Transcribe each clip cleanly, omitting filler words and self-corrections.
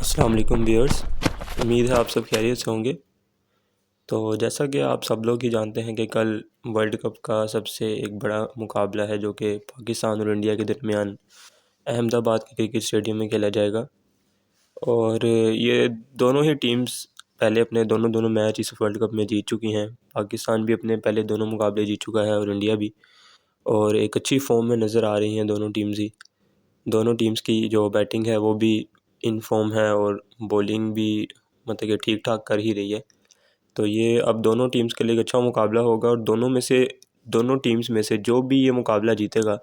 अस्सलाम वालेकुम व्यूअर्स, उम्मीद है आप सब खैरियत से होंगे। तो जैसा कि आप सब लोग ही जानते हैं कि कल वर्ल्ड कप का सबसे एक बड़ा मुकाबला है जो कि पाकिस्तान और इंडिया के दरमियान अहमदाबाद के क्रिकेट स्टेडियम में खेला जाएगा। और ये दोनों ही टीम्स पहले अपने दोनों दोनों मैच इस वर्ल्ड कप में जीत चुकी हैं। पाकिस्तान भी अपने पहले दोनों मुकाबले जीत चुका है और इंडिया भी, और एक अच्छी फॉर्म में नज़र आ रही हैं दोनों टीम्स ही। दोनों टीम्स की जो बैटिंग है वो भी इन फॉर्म है और बॉलिंग भी मतलब कि ठीक ठाक कर ही रही है। तो ये अब दोनों टीम्स के लिए एक अच्छा मुकाबला होगा और दोनों टीम्स में से जो भी ये मुकाबला जीतेगा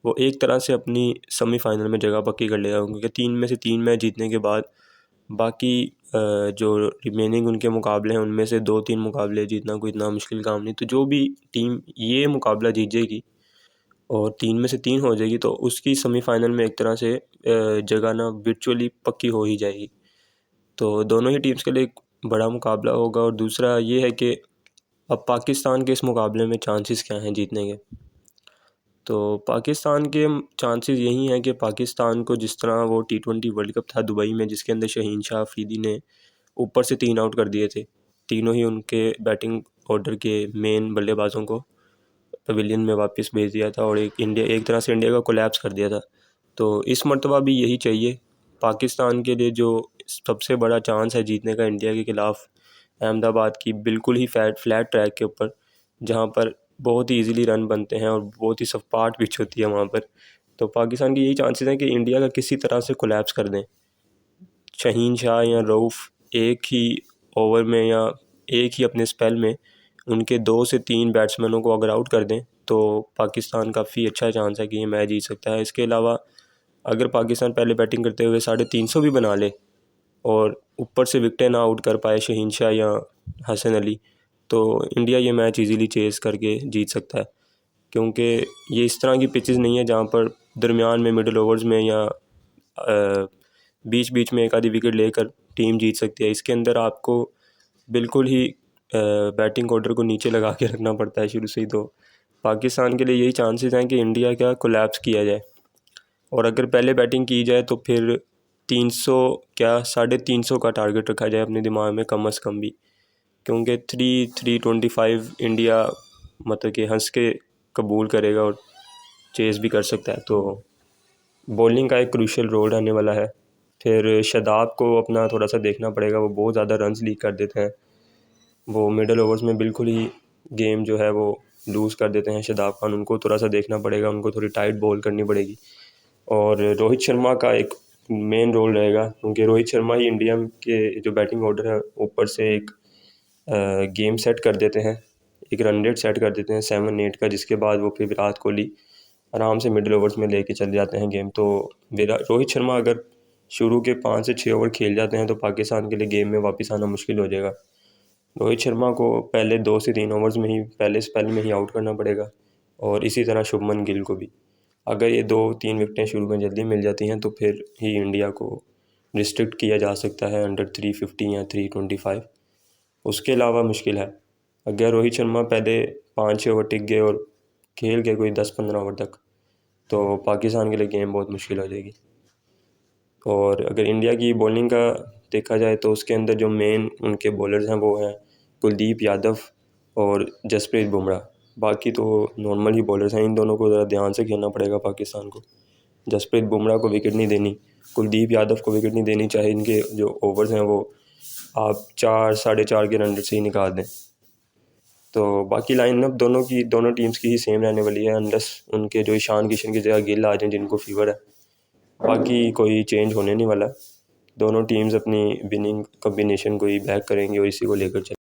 वो एक तरह से अपनी सेमीफाइनल में जगह पक्की कर लेगा, क्योंकि 3 में से 3 मैच जीतने के बाद बाकी जो रिमेनिंग उनके मुकाबले हैं उनमें से 2-3 मुकाबले जीतना कोई इतना मुश्किल काम नहीं। तो जो भी टीम ये मुकाबला जीत जाएगी और 3 में से 3 हो जाएगी तो उसकी सेमीफाइनल में एक तरह से जगह ना वर्चुअली पक्की हो ही जाएगी। तो दोनों ही टीम्स के लिए एक बड़ा मुकाबला होगा। और दूसरा ये है कि अब पाकिस्तान के इस मुकाबले में चांसेस क्या हैं जीतने के। तो पाकिस्तान के चांसेस यही हैं कि पाकिस्तान को जिस तरह वो T20 वर्ल्ड कप था दुबई में, जिसके अंदर शहीन शाह अफरीदी ने ऊपर से 3 आउट कर दिए थे, तीनों ही उनके बैटिंग ऑर्डर के मेन बल्लेबाजों को पवेलियन में वापस भेज दिया था और एक तरह से इंडिया का कोलैप्स कर दिया था। तो इस मर्तबा भी यही चाहिए पाकिस्तान के लिए। जो सबसे बड़ा चांस है जीतने का इंडिया के खिलाफ अहमदाबाद की बिल्कुल ही फ्लैट ट्रैक के ऊपर, जहां पर बहुत ही इजीली रन बनते हैं और बहुत ही सपाट पिच होती है वहां पर। तो पाकिस्तान की यही चांसेस हैं कि इंडिया का किसी तरह से कोलैप्स कर दें। शहीन शाह या रऊफ़ एक ही ओवर में या एक ही अपने स्पेल में उनके 2 से 3 बैट्समैनों को अगर आउट कर दें तो पाकिस्तान काफ़ी अच्छा चांस है कि ये मैच जीत सकता है। इसके अलावा अगर पाकिस्तान पहले बैटिंग करते हुए 350 भी बना ले और ऊपर से विकेटें ना आउट कर पाए शहीन शाह या हसन अली, तो इंडिया ये मैच इजीली चेस करके जीत सकता है। क्योंकि ये इस तरह की पिचेस नहीं है जहाँ पर दरमियान में मिडल ओवर्स में या बीच बीच में एक आधी विकेट लेकर टीम जीत सकती है। इसके अंदर आपको बिल्कुल ही बैटिंग ऑर्डर को नीचे लगा के रखना पड़ता है शुरू से ही। तो पाकिस्तान के लिए यही चांसेस हैं कि इंडिया का कोलैप्स किया जाए और अगर पहले बैटिंग की जाए तो फिर 300 क्या 350 का टारगेट रखा जाए अपने दिमाग में कम से कम भी, क्योंकि 325 इंडिया मतलब कि हंस के कबूल करेगा और चेस भी कर सकता है। तो बॉलिंग का एक क्रूशियल रोल रहने वाला है। फिर शादाब को अपना थोड़ा सा देखना पड़ेगा, वो बहुत ज़्यादा रन्स लीक कर देते हैं, वो मिडल ओवर्स में बिल्कुल ही गेम जो है वो लूज़ कर देते हैं शादाब खान। उनको थोड़ा सा देखना पड़ेगा, उनको थोड़ी टाइट बॉल करनी पड़ेगी। और रोहित शर्मा का एक मेन रोल रहेगा, क्योंकि रोहित शर्मा ही इंडिया के जो बैटिंग ऑर्डर है ऊपर से एक गेम सेट कर देते हैं, एक रन रेट सेट कर देते हैं 7-8 का, जिसके बाद वो फिर विराट कोहली आराम से मिडल ओवर्स में लेके चले जाते हैं गेम। तो रोहित शर्मा अगर शुरू के 5 से 6 ओवर खेल जाते हैं तो पाकिस्तान के लिए गेम में वापस आना मुश्किल हो जाएगा। रोहित शर्मा को पहले 2 से 3 ओवर्स में ही पहले स्पेल में ही आउट करना पड़ेगा, और इसी तरह शुभमन गिल को भी। अगर ये 2-3 विकेटें शुरू में जल्दी मिल जाती हैं तो फिर ही इंडिया को रिस्ट्रिक्ट किया जा सकता है अंडर 350 या 325। उसके अलावा मुश्किल है। अगर रोहित शर्मा पहले 5-6 ओवर टिक गए और खेल गए कोई 10-15 ओवर तक, तो पाकिस्तान के लिए गेम बहुत मुश्किल हो जाएगी। और अगर इंडिया की बॉलिंग का देखा जाए तो उसके अंदर जो मेन उनके बॉलर्स हैं वो हैं कुलदीप यादव और जसप्रीत बुमराह। बाकी तो नॉर्मल ही बॉलर्स हैं, इन दोनों को ज़रा ध्यान से खेलना पड़ेगा पाकिस्तान को। जसप्रीत बुमराह को विकेट नहीं देनी, कुलदीप यादव को विकेट नहीं देनी, चाहे इनके जो ओवर्स हैं वो आप 4-4.5 के रन रेट से ही निकाल दें। तो बाकी लाइनअप दोनों टीम्स की ही सेम रहने वाली है, अनलेस उनके जो ईशान किशन की जगह गिल आ जाएं जिनको फीवर है। बाकी कोई चेंज होने नहीं वाला। दोनों टीम्स अपनी विनिंग कॉम्बिनेशन को ही बैक करेंगे और इसी को लेकर चलेंगे।